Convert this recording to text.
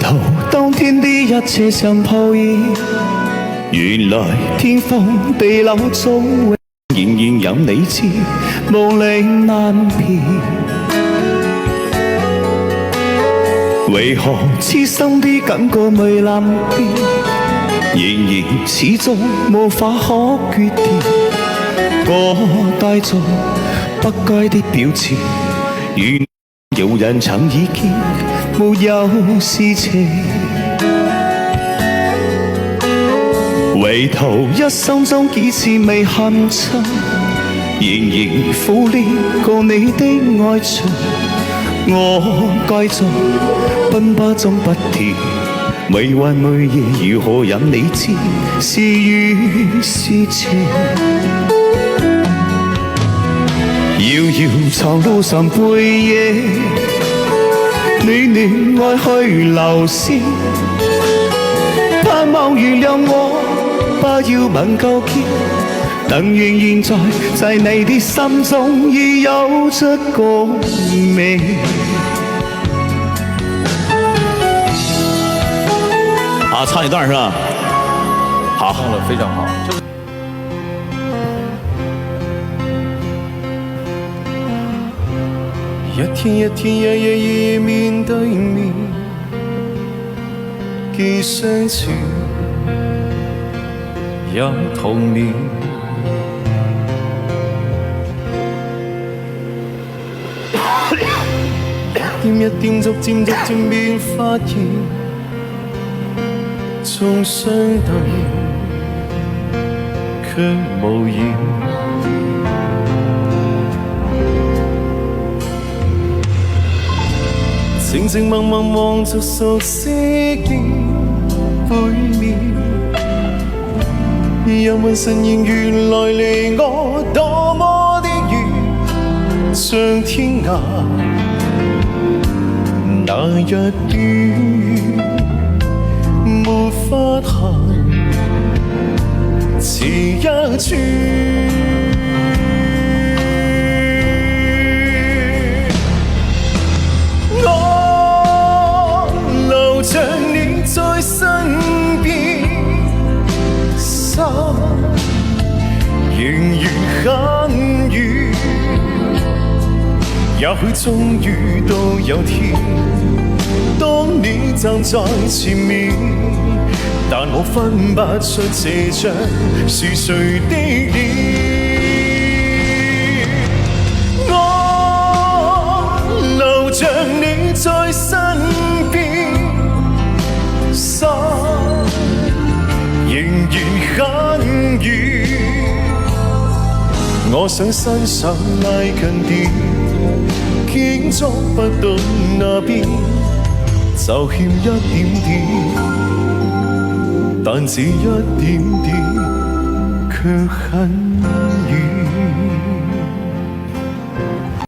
頭當天的一切像泡影，原來天荒地老總仍然有你知，無力難辨。為何痴心的感覺未能變，仍然始終無法可決定。我帶着不該的表情，原有人曾已經沒有事情。回頭一生中幾次未恨親，仍然苦戀過你的愛情。我該做奔波中不甜，每晚每夜如何任你知，是與是情。遙遙長路上背影，暖暖愛去流線，盼望原諒我，不要問究竟，但願現在你的心中已有着共鳴。唱一段是吧？好，唱得非常好。一天一天，夜夜夜夜面對面，既相似也童年。一點一點，逐漸便發現，縱相對卻無言。靜靜默默望着熟悉的背面，又問神言原來離我多麼的遠，像天涯那一端，沒法行遲一寸。像你在身邊，心仍然很遠。也許終於都有天，當你站在前面，但我分不出這張是誰的臉。我留着你在身邊，心仍然很遠，我想伸手拉近點，竟捉不到那邊，就欠一點點，但這一點點卻很遠。